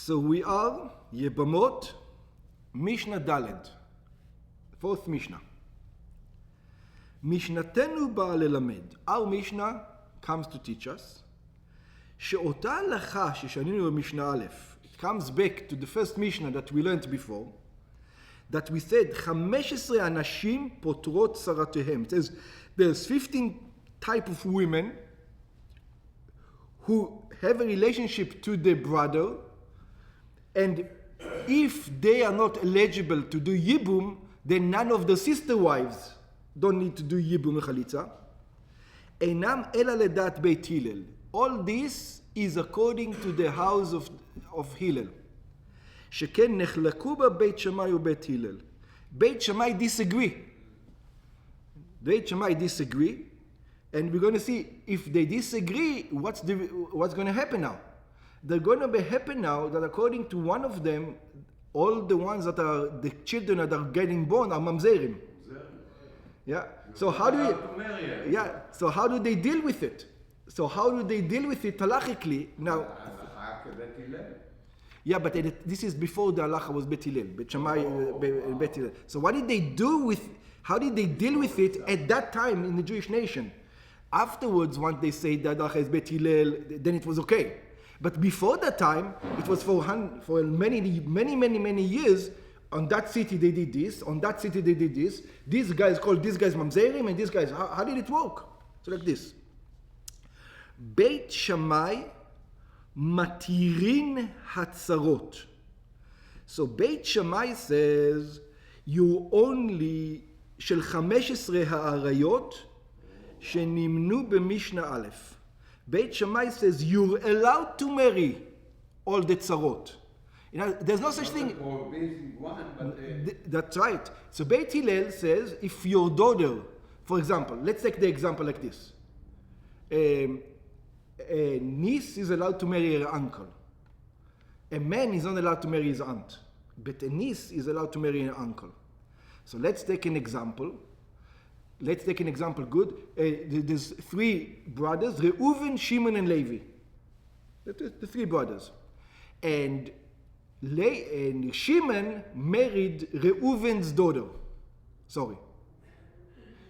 So we are Yevamot, Mishnah Daled, fourth Mishnah. Mishnatenu ba'a lelamed. Our Mishnah comes to teach us. She'ota halacha sheshaniנו במשנה א'. It comes back to the first Mishnah that we learned before, that we said 15 אנשים פותרות צרותיהם. It says there's 15 type of women who have a relationship to their brother, and if they are not eligible to do yibum, then none of the sister wives don't need to do yibum וחליצה. אינם אלא לדעת בית הלל. All this is according to the house of Hillel. שכן נחלקו בה בית שמאי ובית הלל. בית שמאי disagree. בית שמאי disagree, and we're going to see if they disagree, what's going to happen now. They're going to happen now that according to one of them, all the ones that are the children that are getting born are mamzerim. Yeah. So how do So how do they deal with it? So how do they deal with it halachically now? Yeah, but this is before the halacha was Bet Hillel, Bet Shammai, Bet Hillel. So what did they do with? How did they deal with it at that time in the Jewish nation? Afterwards, once they say that halacha is Bet Hillel, then it was okay. But before that time, it was for many years. On that city they did this. On that city they did this. These guys called these guys mamzerim, and these guys. How did it work? So like this. Beit Shammai matirin hatzarot. So Beit Shammai says you only של 15 העריות שנמנו במשנה א'. Beit Shammai says you're allowed to marry all the tzarot. You know, there's no such thing. That's right. So Beit Hillel says if your daughter, for example, let's take the example like this. A niece is allowed to marry her uncle. A man is not allowed to marry his aunt. But a niece is allowed to marry her uncle. So let's take an example. Good. There's three brothers, Reuven, Shimon, and Levi. The three brothers. And Shimon married Reuven's daughter.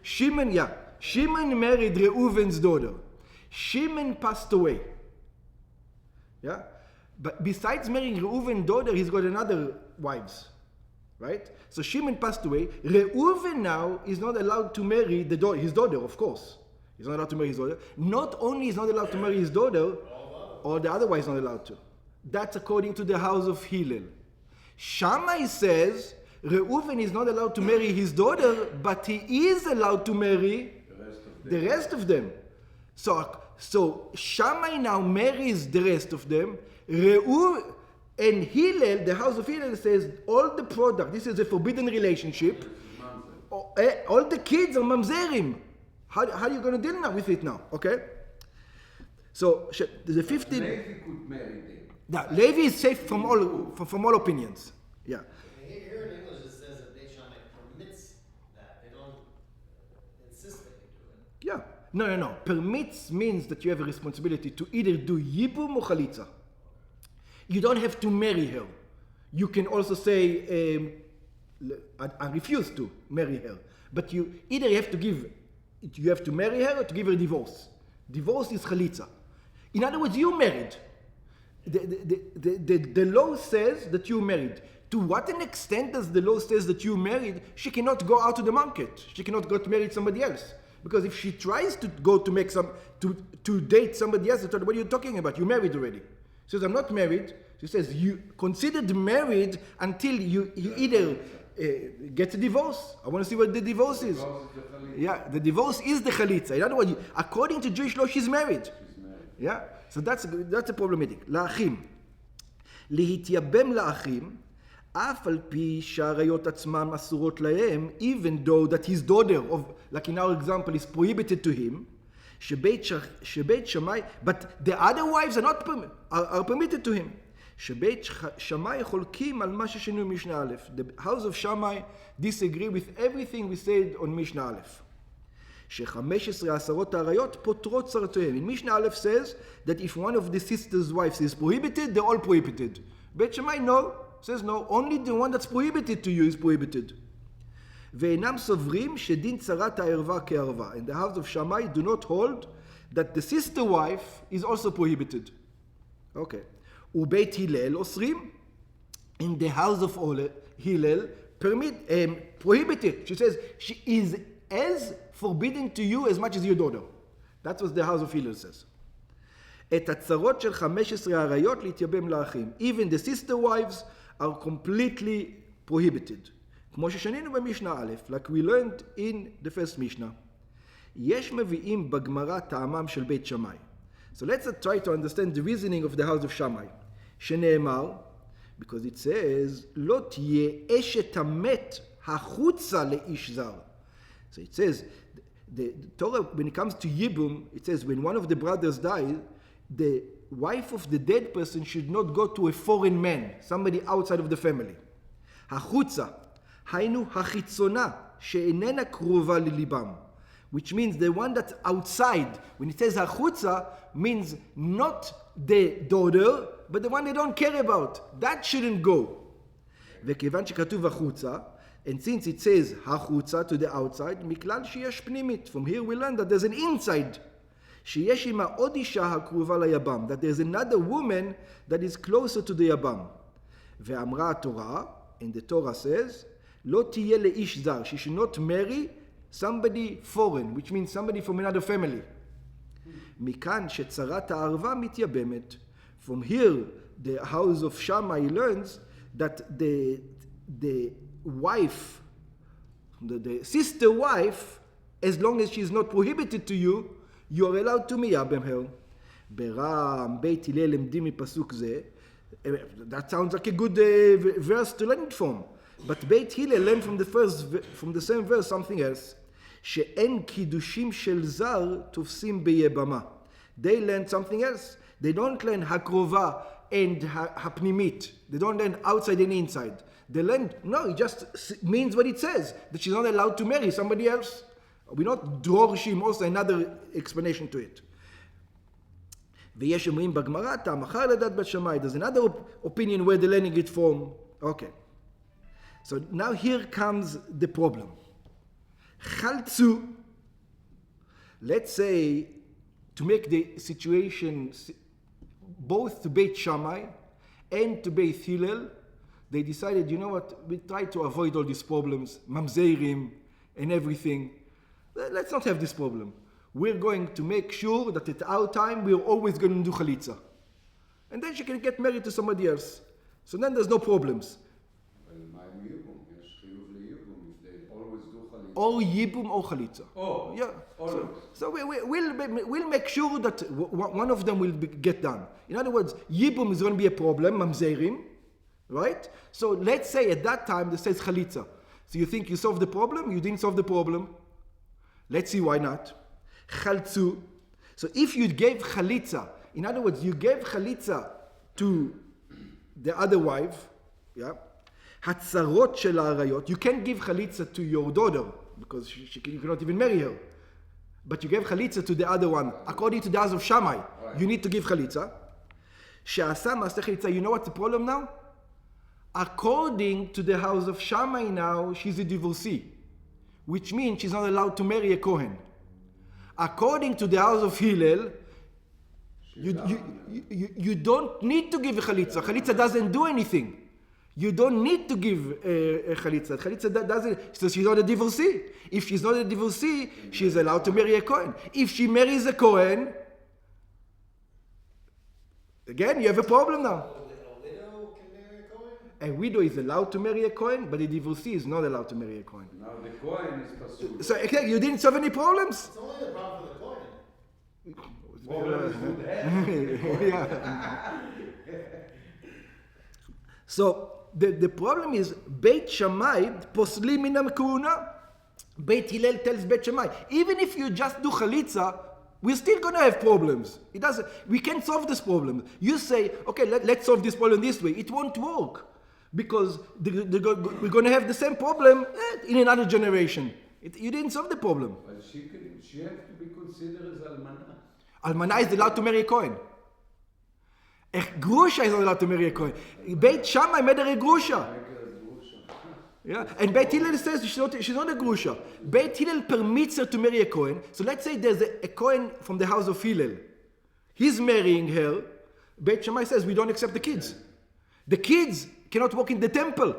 Shimon married Reuven's daughter. Shimon passed away. Yeah? But besides marrying Reuven's daughter, he's got another wives. Right? So Shimon passed away. Reuven now is not allowed to marry his daughter, of course. He's not allowed to marry his daughter. Not only is not allowed to marry his daughter, or the other wife is not allowed to. That's according to the house of Hillel. Shammai says Reuven is not allowed to marry his daughter, but he is allowed to marry the rest of them. So Shammai now marries the rest of them. And Hillel, the house of Hillel, says all the product, this is a forbidden relationship. All the kids are mamzerim. How are you going to deal now with it now? Okay? So the 15. Levi could marry them. Now, Levi is safe from all opinions. Yeah. Here in English it says that Beit Shammai permits that. They don't insist that you do it. Yeah. No. Permits means that you have a responsibility to either do yibum or chalitza. You don't have to marry her. You can also say, I refuse to marry her. But you have to marry her or to give her divorce. Divorce is chalitza. In other words, you married. The law says that you married. To what an extent does the law says that you married? She cannot go out to the market. She cannot go to marry somebody else. Because if she tries to go to date somebody else, what are you talking about? You married already. She says, I'm not married. She says, you considered married until you either get a divorce. I want to see what the divorce is. The divorce is the chalitza. In other words, according to Jewish law, she's married. Yeah? So that's a problematic. לאחים. להתייבם לאחים, אף על פי שהעריות עצמם אסורות להם, even though that his daughter, like in our example, is prohibited to him, שבית שמאי, but the other wives are permitted to him. שבית שמאי חולקים על מה ששינו משנה א'. The house of Shammai disagree with everything we said on משנה א'. ש15 עשרות העריות פותרות צרותיהם. In Mishnah Aleph says that if one of the sister's wives is prohibited, they're all prohibited. Beit Shammai says no, only the one that's prohibited to you is prohibited. ואינם סוברים שדין צרת הערווה כערווה. In the house of Shammai do not hold that the sister wife is also prohibited. Okay. ובית הלל אוסרים. In the house of Hillel, prohibited. She says she is as forbidden to you as much as your daughter. That's what the house of Hillel says. את הצרות של 15 העריות להתייבם לאחים. Even the sister wives are completely prohibited. כמו ששנינו במשנה א', like we learned in the first Mishnah. יש מביאים בגמרא טעמם של בית שמאי. So let's try to understand the reasoning of the house of Shammai. שנאמר, because it says, לא תהיה אשת המת החוצה לאיש זר. So it says, the Torah, when it comes to Yibum, it says, when one of the brothers dies, the wife of the dead person should not go to a foreign man, somebody outside of the family. החוצה, היינו החיצונה, שאיננה קרובה לליבם. Which means the one that's outside. When it says החוצה, means not the daughter, but the one they don't care about. That shouldn't go. וכיוון שכתוב החוצה, and since it says החוצה to the outside, מכלל שיש פנימית. From here we learn that there's an inside. שיש עמה עוד אישה הקרובה ליבם. That there's another woman that is closer to the יבם. ואמרה התורה, and the Torah says, לא תהיה לאיש זר. She should not marry somebody foreign, which means somebody from another family. מכאן שצרת הערווה מתייבמת. From here, the house of Shammai learns that the wife, the sister wife, as long as she is not prohibited to you, you are allowed to miyabem her. ברם בית הלל למדים מפסוק זה. That sounds like a good verse to learn it from. But Beit Hillel learned from the same verse something else. שאין קידושים של זר תופסים ביבמה. They learned something else. They don't learn הקרובה and הפנימית. They don't learn outside and inside. They learn, no, it just means what it says, that she's not allowed to marry somebody else. We're not דורשים also another explanation to it. ויש אומרים בגמרא, טעם אחר לדעת בית שמאי. There's another opinion where they're learning it from. Okay. So now here comes the problem. Chaltzu, let's say, to make the situation both to Beit Shammai and to Beit Hillel, they decided, you know what, we try to avoid all these problems, mamzerim and everything. Let's not have this problem. We're going to make sure that at our time we're always going to do chalitza. And then she can get married to somebody else. So then there's no problems. Or yibum or chalitza. Oh, yeah. always. So we'll make sure that one of them will get done. In other words, yibum is going to be a problem, mamzerim, right? So let's say at that time it says chalitza. So you think you solved the problem? You didn't solve the problem. Let's see why not. Chaltzu. So if you gave chalitza, in other words, you gave chalitza to the other wife, yeah. Hatzarot shel ha'arayot. You can't give chalitza to your daughter because you cannot even marry her. But you gave chalitza to the other one. According to the house of Shammai, you need to give chalitza. She'asa ma'aseh chalitza. You know what's the problem now? According to the house of Shammai now, she's a divorcee, which means she's not allowed to marry a Kohen. According to the house of Hillel, you don't need to give a chalitza. Chalitza doesn't do anything. You don't need to give a chalitza. Chalitza doesn't, so she's not a divorcee. If she's not a divorcee, she's allowed to marry a Kohen. If she marries a Kohen, again, you have a problem now. A widow can marry a Kohen? A widow is allowed to marry a Kohen, but a divorcee is not allowed to marry a Kohen. Now the Kohen is pursued. So okay, you didn't solve any problems? It's only a problem for the Kohen. Problem is with her. Yeah. So the problem is Beit Shammai poslim minam kuna. Beit Hillel tells Beit Shammai, even if you just do chalitza, we're still going to have problems. We can't solve this problem. You say, okay, let's solve this problem this way. It won't work because we're going to have the same problem in another generation. You didn't solve the problem. But she has to be considered as almana. Almana is allowed to marry a Kohen. A grusha is not allowed to marry a Kohen. Beit Shammai made her a grusha. Yeah, and Beit Hillel says she's not a grusha. Beit Hillel permits her to marry a Kohen. So let's say there's a Kohen from the house of Hillel. He's marrying her. Beit Shammai says we don't accept the kids. The kids cannot walk in the temple.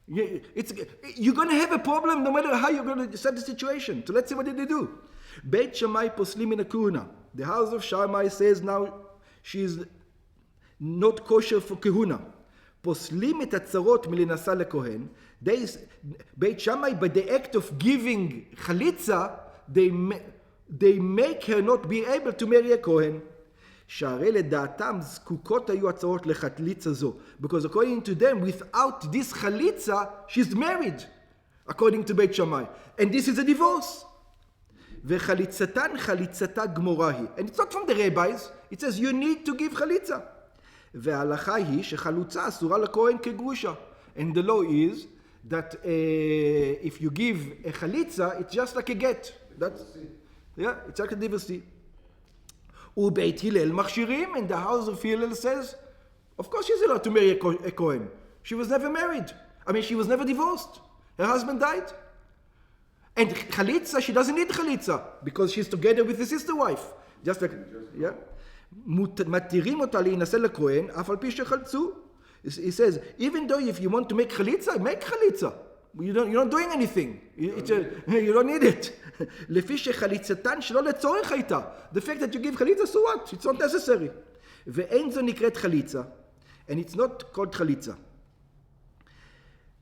You're going to have a problem no matter how you're going to set the situation. So let's see what did they do. Beit Shammai poslim in a kahuna. The house of Shammai says now she's not kosher for kahuna. Poslim et hatzarot milinasa lekohen. Beit Shammai, by the act of giving chalitza, they make her not be able to marry a kohen. שהרי לדעתם זקוקות היו הצעות לחליצה זו. Because according to them, without this chalitza, she's married, according to Beit Shammai. And this is a divorce. וחליצתן חליצתה גמורה היא. And it's not from the rabbis, it says you need to give chalitza. וההלכה היא שחלוצה אסורה לכהן כגרושה. And the law is that if you give a chalitza, it's just like a get. It's like a divorcee. ובית הלל מכשירים, and the house of Hillel says, of course she's allowed to marry a Kohen. She was never married. She was never divorced. Her husband died. And chalitza, she doesn't need chalitza, because she's together with his sister wife. Just like, yeah. מתירים אותה להינשא לכהן, אף על פי שחלצו. He says, even though if you want to make chalitza, make chalitza. You're not doing anything. You don't need it. לפי שחליצתן שלא לצורך הייתה. The fact that you give chalitza, so what? It's not necessary. ואין זו נקראת חליצה. And it's not called chalitza.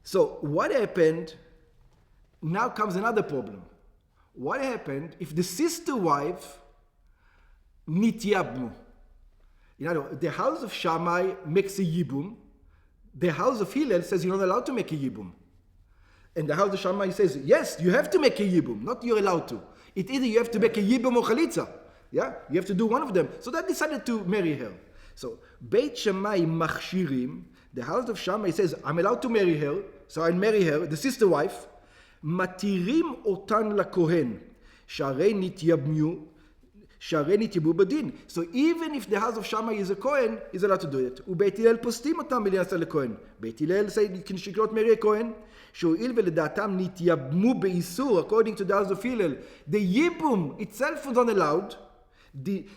So what happened? Now comes another problem. What happened if the sister wife nitiyabmu? In other words, the house of Shammai makes a yibum. The house of Hillel says you're not allowed to make a yibum. And the house of Shammai says, yes, you have to make a yibum, not you're allowed to. It's either you have to make a yibum or chalitza. Yeah? You have to do one of them. So they decided to marry her. So, Beit Shammai machshirim, the house of Shammai says, I'm allowed to marry her, so I'll marry her, the sister wife. Matirim otan lakohen, sharei nityabu badin. So even if the house of Shammai is a Kohen, he's allowed to do it. ובית הלל פוסטים אותם מלהינשא לכהן. בית הלל say, she cannot marry a Kohen. שהואיל ולדעתם נתייבמו באיסור, according to the house of Hillel, the yibum itself was not allowed.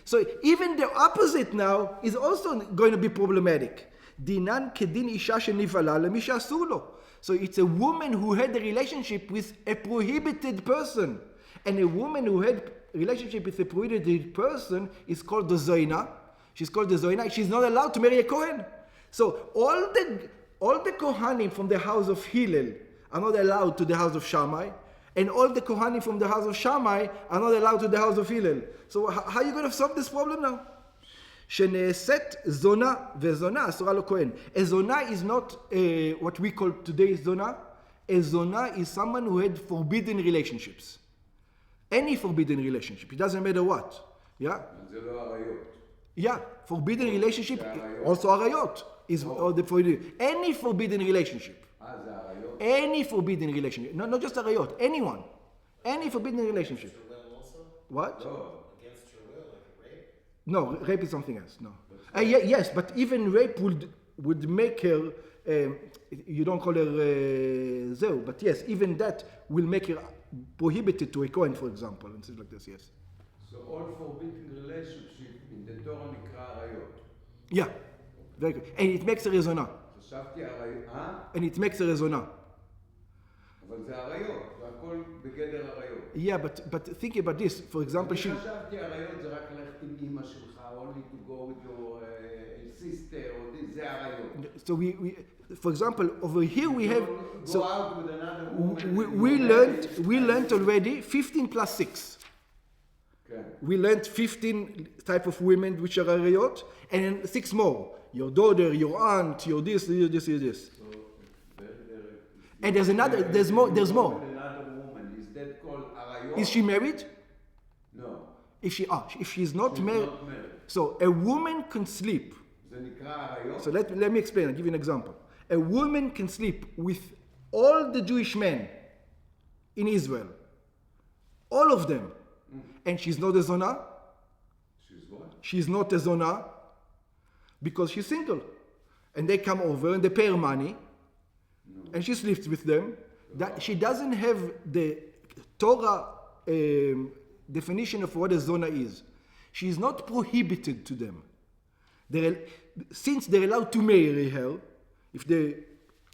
So even the opposite now is also going to be problematic. דינן כדין אישה שנבהלה למי שאסור לו. So it's a woman who had a relationship with a prohibited person. And a woman who had a relationship with a prohibited person is called the zoina. She's called the zoina. She's not allowed to marry a Kohen. So all the Kohanim from the house of Hillel are not allowed to the house of Shammai, and all the Kohanim from the house of Shammai are not allowed to the house of Hillel. So how are you going to solve this problem now? שנעשית זונה, וזונה אסורה לכהן. A zona is not what we call today zona. A zona is someone who had forbidden relationships. Any forbidden relationship, it doesn't matter what. Yeah? זה לא עריות. Yeah, forbidden relationship, also arayot is the forbidden. Any forbidden relationship. זה עריות. Any forbidden relationship. No, not just arayot, anyone. Any forbidden relationship. Against your will also? What? לא. Against your will, like rape? No, rape is something else. No. Yes, but even rape would make her. You don't call her zeu, but yes, even that will make her prohibited to a Kohen, for example, and things like this. Yes. So all forbidden relationship in the Torah נקרא עריות. Yeah, very good. And it makes a rezona. חשבתי עריות, And it makes a rezona. אבל זה עריות, זה הכל בגדר עריות. Yeah, but think about this. For example, אני חשבתי עריות זה רק ללכת עם אמא שלך, only to go with your sister, or this, זה עריות. So for example, over here we have. Go out with another woman. We learned already 15 plus 6. Okay. We learned 15 type of women which are arayot, and then 6 more. Your daughter, your aunt, your this. And there's more. Another woman, is that called arayot? Is she married? No. If she's not married. So a woman can sleep. זה נקרא עריות? So let me explain. I'll give you an example. A woman can sleep with all the Jewish men in Israel. All of them. And she's not a zona. She's what? She's not a zona. because she's single. And they come over and they pay her money, and she sleeps with them. That she doesn't have the Torah definition of what a zona is. She is not prohibited to them. Since they're allowed to marry her, if they,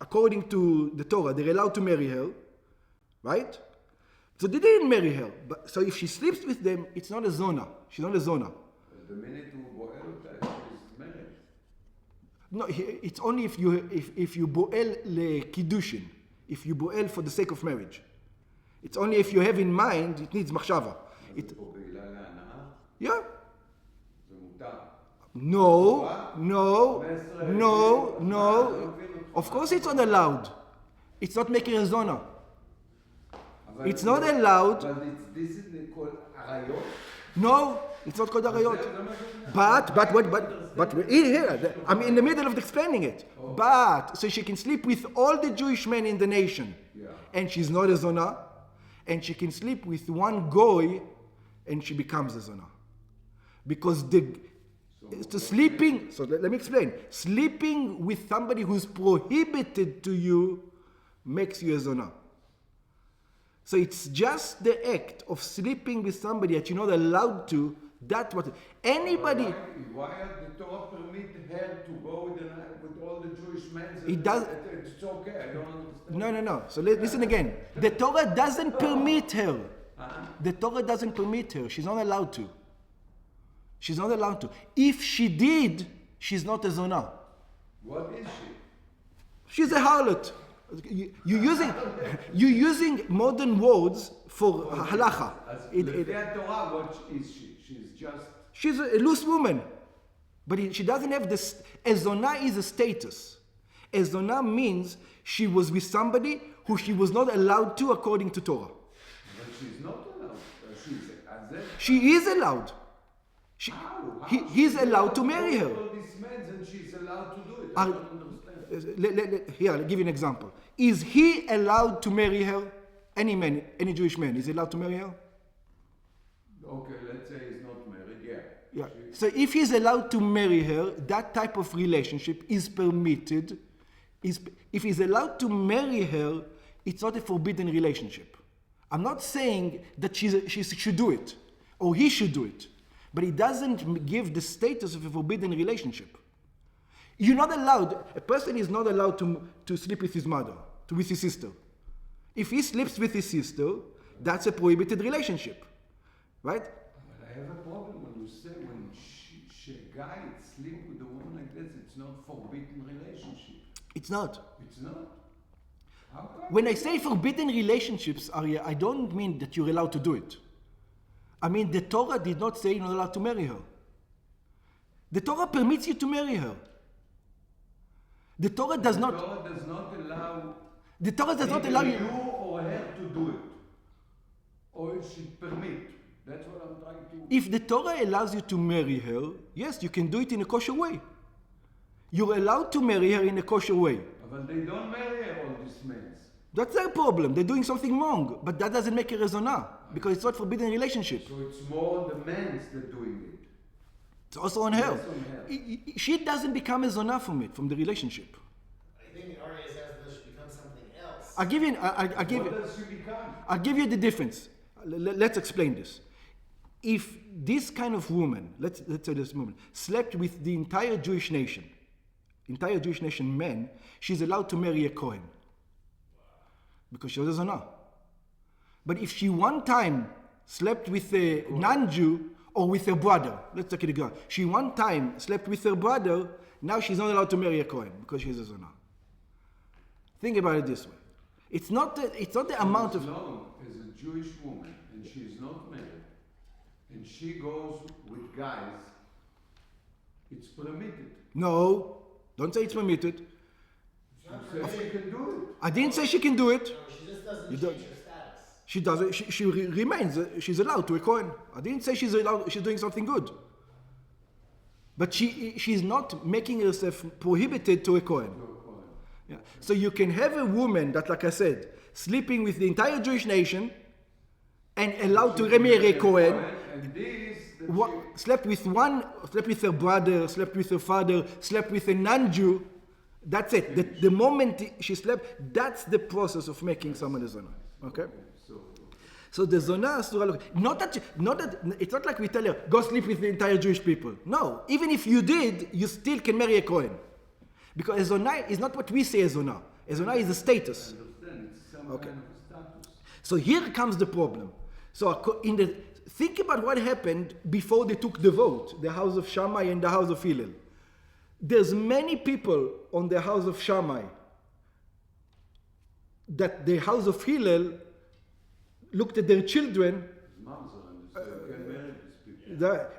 according to the Torah, they're allowed to marry her, right? So they didn't marry her. But so if she sleeps with them, it's not a zona. She's not a zona. The minute הוא בועל אותה, she's married. No, it's only if you boel lekiddushin, if you boel for the sake of marriage. It's only if you have in mind, it needs machshava. זה פה בעילה להנאה? Yeah. זה מותר. No. Of course it's not allowed. It's not making a zona. It's not allowed. But this is called arayot? No, it's not called arayot. But here, I'm in the middle of explaining it. But, so she can sleep with all the Jewish men in the nation. Yeah. And she's not a zona. And she can sleep with one goy and she becomes a zona. Because sleeping, so let me explain. Sleeping with somebody who's prohibited to you makes you a zona. So it's just the act of sleeping with somebody that you're not allowed to. That's what anybody. Why the Torah permit her to go with all the Jewish men? It does. It's okay. I don't understand. No. So listen again. The Torah doesn't permit her. The Torah doesn't permit her. She's not allowed to. She's not allowed to. If she did, she's not a zona. What is she? She's a harlot. You're using modern words for halacha. Torah, what is she? She's a loose woman. But she doesn't have this. A zona is a status. A zona means she was with somebody who she was not allowed to according to Torah. But she's not allowed. She is allowed. He's allowed to marry her. All these men and she's allowed to do it. I don't understand. Here, I'll give you an example. Is he allowed to marry her? Any man, any Jewish man, is he allowed to marry her? Okay, let's say he's not married, Yeah. So if he's allowed to marry her, that type of relationship is permitted. If he's allowed to marry her, it's not a forbidden relationship. I'm not saying that she should do it, or he should do it, but it doesn't give the status of a forbidden relationship. You're not allowed, a person is not allowed to sleep with his mother, with his sister. If he sleeps with his sister, that's a prohibited relationship. Right? But I have a problem when you say when a guy sleeps with a woman like this, it's not forbidden relationship. It's not. It's not? How come? When I say forbidden relationships, Arya, I don't mean that you're allowed to do it. I mean the Torah did not say you're not allowed to marry her. The Torah permits you to marry her. The Torah does not allow. The Torah does not allow you or her to do it, or it should permit. That's what I'm trying to. If the Torah allows you to marry her, yes, you can do it in a kosher way. You're allowed to marry her in a kosher way. But they don't marry her, all these men. That's their problem. They're doing something wrong, but that doesn't make it a zona because it's not forbidden relationship. So it's more on the men that doing it. It's also on her. She doesn't become a zona from the relationship. I think Arya says that she becomes something else. What does she become? I'll give you the difference. Let's explain this. If this kind of woman, let's say this woman, slept with the entire Jewish nation men, she's allowed to marry a Kohen. Because she was a zona. But if she one time slept with a non-Jew or with her brother, let's take it again. She one time slept with her brother, now she's not allowed to marry a Kohen because she's a zona. Think about it this way. It's not the amount of. As long as a Jewish woman and she's not married, and she goes with guys, it's permitted. No, don't say it's permitted. She says she can do it. I didn't say she can do it. No, she just doesn't change her status. She doesn't. She remains. She's allowed to a Kohen. I didn't say she's allowed. She's doing something good. But she's not making herself prohibited to a Kohen. Yeah. So you can have a woman that, like I said, sleeping with the entire Jewish nation and allowed to remarry a Kohen. And this, slept with her brother, slept with her father, slept with a non-Jew. That's it. The moment she slept, that's the process of making someone a zona. Okay? So the zona asura. Not that. It's not like we tell her go sleep with the entire Jewish people. No, even if you did, you still can marry a Kohen, because a zona is not what we say a zona. A zona is a status. Okay. So here comes the problem. So think about what happened before they took the vote, the house of Shammai and the house of Hillel. There's many people on the house of Shammai that the house of Hillel looked at their children,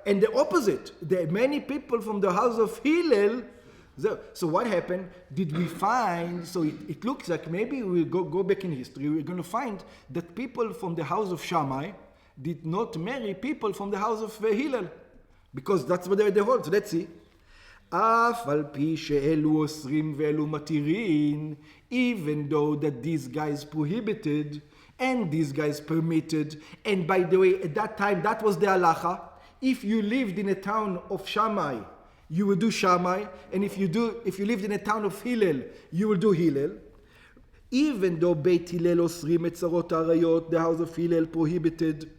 and the opposite. There are many people from the house of Hillel. So what happened? Did we find? So it looks like maybe we'll go back in history. We're going to find that people from the house of Shammai did not marry people from the house of Hillel, because that's what they hold. So let's see. אף על פי שאלו אוסרים ואלו מתירים, even though that these guys prohibited and these guys permitted, and by the way, at that time that was the halacha. If you lived in a town of Shammai, you will do Shammai, and if you lived in a town of Hillel, you will do Hillel. Even though Beit Hillel osrim et tzarot arayot, the house of Hillel prohibited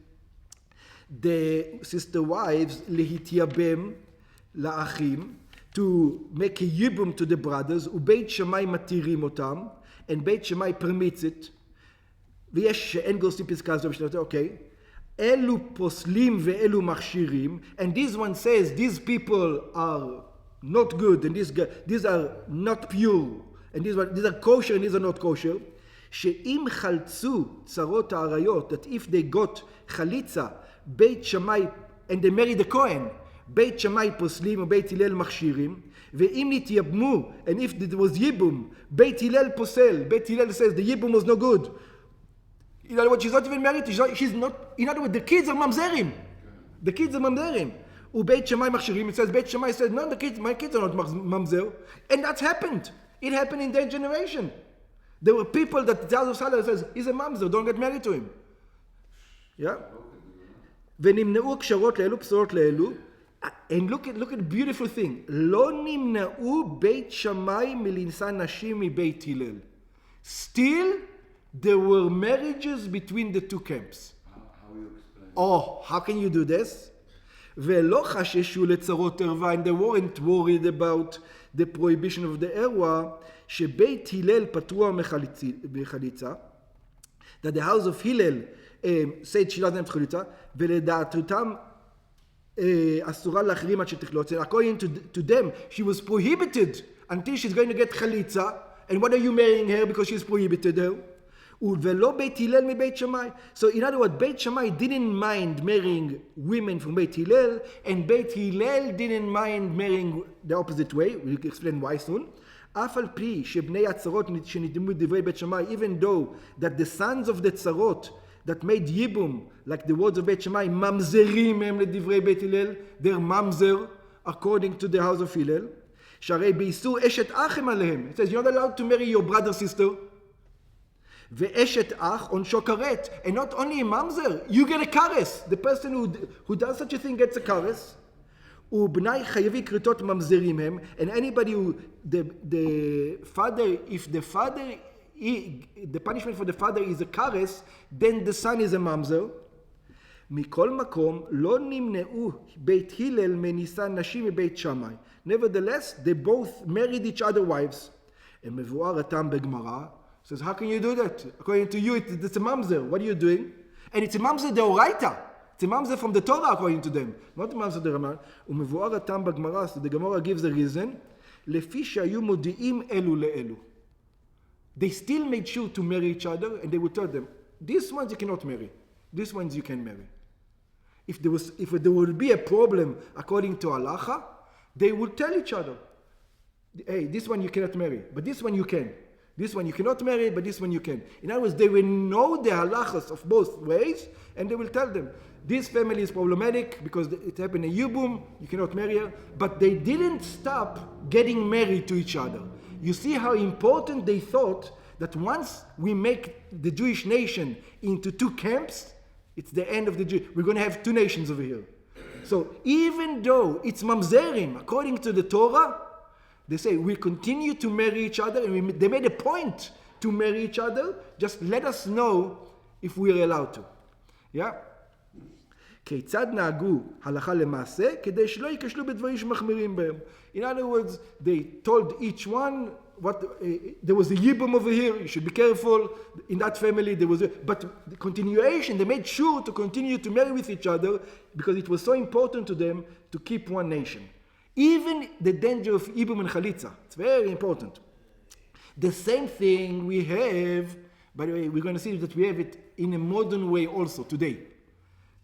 the sister wives lehitiabem laachim, to make a yibum to the brothers, ובית שמאי מתירים אותם, and בית שמאי permits it, ויש שאין גורסים פסקה הזו בשביל זה, okay, אלו פוסלים ואלו מכשירים, and this one says these people are not good, and these are not pure, and these are kosher and these are not kosher, שאם חלצו צרות העריות, that if they got חליצה, בית שמאי, and they marry the Kohen, בית שמאי פוסלים ובית הלל מכשירים, ואם נתייבמו, and if it was ייבום, בית הלל פוסל, בית הלל says the ייבום was no good. In other words, she's not even married, she's not, in other words, the kids are mamzerim. The kids are mamzerim. ובית שמאי מכשירים, it says, בית שמאי says, no, my kids are not mamzer. And that's happened. It happened in their generation. There were people that the house of Salah says, he's a mamzer, don't get married to him. Yeah? ונמנעו קשרות לאלו, פסולות לאלו, and look at the beautiful thing. לא נמנעו בית שמאי מלנשא נשים מבית הלל. Still, there were marriages between the two camps. How you explain? Oh, how can you do this? ולא חששו לצרות ערווה, and they weren't worried about the prohibition of the ערווה, שבית הלל פטרו מחליצה, that the house of Hillel said she doesn't have חליצה, ולדעתם אסורה להחרים עד שתכלות. According to them, she was prohibited until she's going to get chalitza. And what are you marrying her because she's prohibited her? ולא בית הלל מבית שמאי. So in other words, בית שמאי didn't mind marrying women from בית הלל, and בית הלל didn't mind marrying the opposite way. We'll explain why soon. אף על פי שבני הצרות שנדמו דברי בית שמאי, even though that the sons of the צרות that made Yibum, like the words of Beit Shammai, mamzerim hem ledivray Beit Hillel, they're mamzer, according to the house of Hillel. Sharei beisur eshet achem alehem. It says you're not allowed to marry your brother sister. Ve'eshet ach on shokaret. And not only a mamzer, you get a kares. The person who does such a thing gets a kares. Ubnai chayavi kritot mamzerim hem. And anybody who, the father, if the father, the punishment for the father is a kares, then the son is a mamzer. מכל מקום, לא נמנעו בית הלל מנישא נשים מבית שמאי. Nevertheless, they both married each other wives. מבואר הטעם בגמרא. Says, how can you do that? According to you, it's a mamzer. What are you doing? And it's a mamzer deoraita. It's a mamzer from the Torah, according to them. Not a mamzer דרמן. ומבואר הטעם בגמרא, so the Gemara gives a reason. לפי שהיו מודיעים אלו לאלו. They still made sure to marry each other, and they would tell them, these ones you cannot marry. These ones you can marry. If there would be a problem according to halacha, they would tell each other, hey, this one you cannot marry, but this one you can. This one you cannot marry, but this one you can. In other words, they will know the halachas of both ways, and they will tell them, this family is problematic because it happened in Yibum, you cannot marry her. But they didn't stop getting married to each other. You see how important they thought that once we make the Jewish nation into two camps, it's the end of the Jew. We're going to have two nations over here. So even though it's mamzerim, according to the Torah, they say we continue to marry each other, and they made a point to marry each other. Just let us know if we are allowed to. Yeah? כיצד נהגו הלכה למעשה כדי שלא ייכשלו בדברים שמחמירים בהם. In other words, they told each one what there was a yibum over here, you should be careful. In that family there was but the continuation, they made sure to continue to marry with each other because it was so important to them to keep one nation. Even the danger of yibum and chalitza, it's very important. The same thing we have, by the way, we're going to see that we have it in a modern way also today.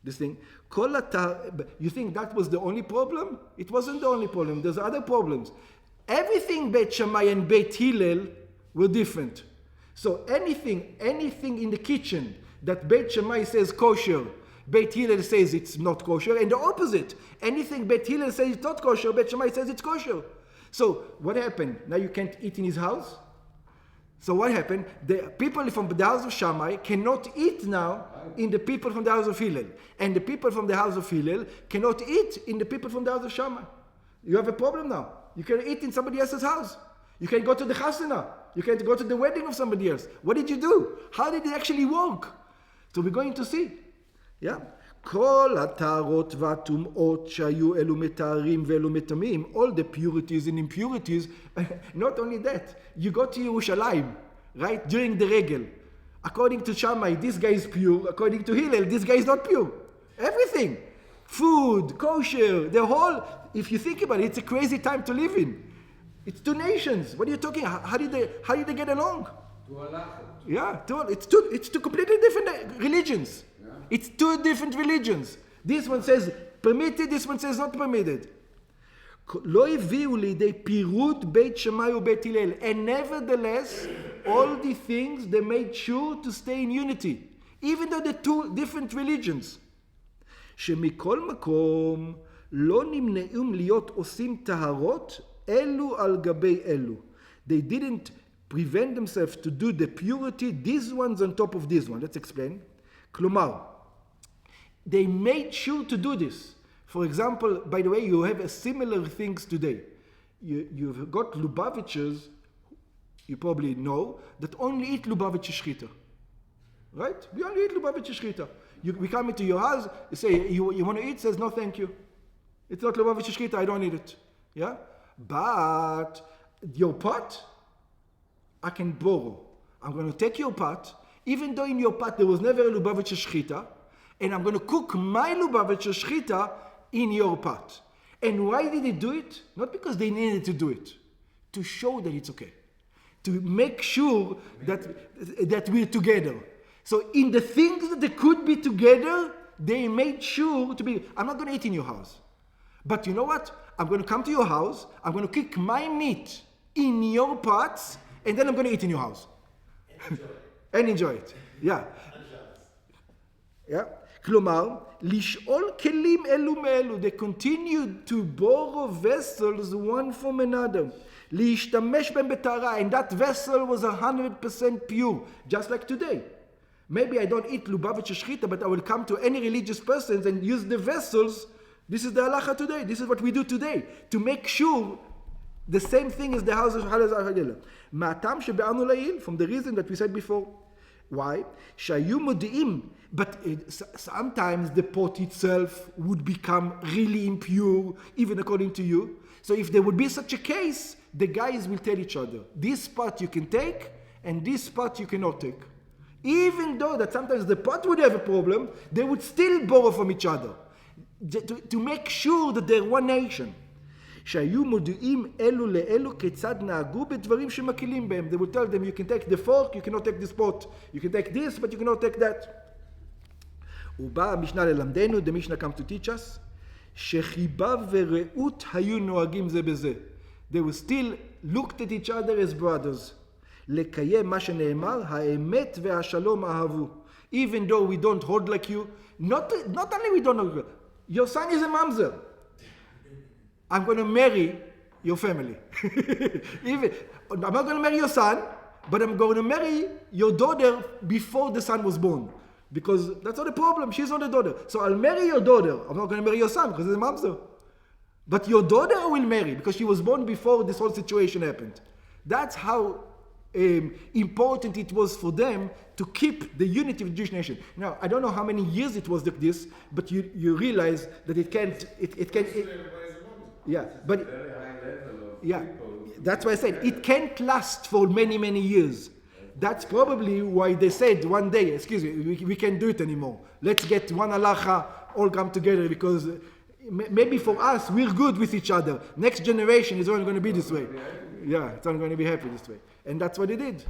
This thing, you think that was the only problem? It wasn't the only problem. There's other problems. Everything Beit Shammai and Beit Hillel were different. So anything in the kitchen that Beit Shammai says kosher, Beit Hillel says it's not kosher, and the opposite. Anything Beit Hillel says it's not kosher, Beit Shammai says it's kosher. So what happened? Now you can't eat in his house? So what happened? The people from the house of Shammai cannot eat now in the people from the house of Hillel. And the people from the house of Hillel cannot eat in the people from the house of Shammai. You have a problem now. You can eat in somebody else's house. You can go to the chasana. You can't go to the wedding of somebody else. What did you do? How did it actually work? So we're going to see. Yeah? כל הטהרות והטומאות שהיו אלו מטהרים ואלו מטמאים, all the purities and impurities, not only that, you go to Yerushalayim, right, during the regel. According to Shammai, this guy is pure. According to Hillel, this guy is not pure. Everything. Food, kosher, the whole, if you think about it, it's a crazy time to live in. It's two nations. What are you talking? How did they get along? To halachot. Yeah, it's two completely different religions. It's two different religions. This one says permitted, this one says not permitted. לא הביאו לידי פירוד בית שמאי ובית הלל. And nevertheless, all the things they made sure to stay in unity, even though they're two different religions. שמכל מקום לא נמנעים להיות עושים טהרות אלו על גבי אלו. They didn't prevent themselves to do the purity, these ones on top of this one. Let's explain. כלומר, they made sure to do this. For example, by the way, you have similar things today. You've got Lubavitchers, you probably know, that only eat Lubavitcher Shchita. Right? We only eat Lubavitcher Shchita. We come into your house, you say, you want to eat? Says, no, thank you. It's not Lubavitcher Shchita, I don't need it. Yeah? But your pot, I can borrow. I'm going to take your pot, even though in your pot there was never a Lubavitcher Shchita, and I'm going to cook my Lubavitcher Shchita in your pot. And why did they do it? Not because they needed to do it. To show that it's okay. To make sure that we're together. So in the things that they could be together, they made sure to be, I'm not going to eat in your house. But you know what? I'm going to come to your house, I'm going to cook my meat in your pots, and then I'm going to eat in your house. And enjoy it. Yeah. Yeah. כלומר, לשאול כלים אלו מאלו, they continued to borrow vessels one from another, להשתמש בהם בטהרה, and that vessel was 100% pure, just like today. Maybe I don't eat Lubavitcher Shchita, but I will come to any religious person and use the vessels. This is the halacha today. This is what we do today, to make sure the same thing is the house of Halaza. מהטעם שבאנו לעיל, from the reason that we said before. Why? שהיו מודיעים, but sometimes the pot itself would become really impure, even according to you. So if there would be such a case, the guys will tell each other, this pot you can take, and this pot you cannot take. Even though that sometimes the pot would have a problem, they would still borrow from each other, to make sure that they're one nation. שהיו מודיעים אלו לאלו כיצד נהגו בדברים שמקילים בהם. They would tell them, you can take the fork, you cannot take this pot. You can take this, but you cannot take that. ובא המשנה ללמדנו, the Mishnah comes to teach us, שחיבה ורעות היו נוהגים זה בזה. They were still looked at each other as brothers. לקיים מה שנאמר, האמת והשלום אהבו. Even though we don't hold like you, not only we don't hold, your son is a mamzer. I'm going to marry your family. I'm not going to marry your son, but I'm going to marry your daughter before the son was born. Because that's not the problem. She's not a daughter. So I'll marry your daughter. I'm not going to marry your son because it's a mamzer. But your daughter I will marry because she was born before this whole situation happened. That's how important it was for them to keep the unity of the Jewish nation. Now, I don't know how many years it was like this, but you realize that it can't. Yeah, but Very high level of yeah, people. that's why I said it can't last for many, many years. That's probably why they said one day, excuse me, we can't do it anymore. Let's get one halacha, all come together, because maybe for us, we're good with each other. Next generation is only going to be this way. Yeah, it's only going to be happy this way. And that's what they did.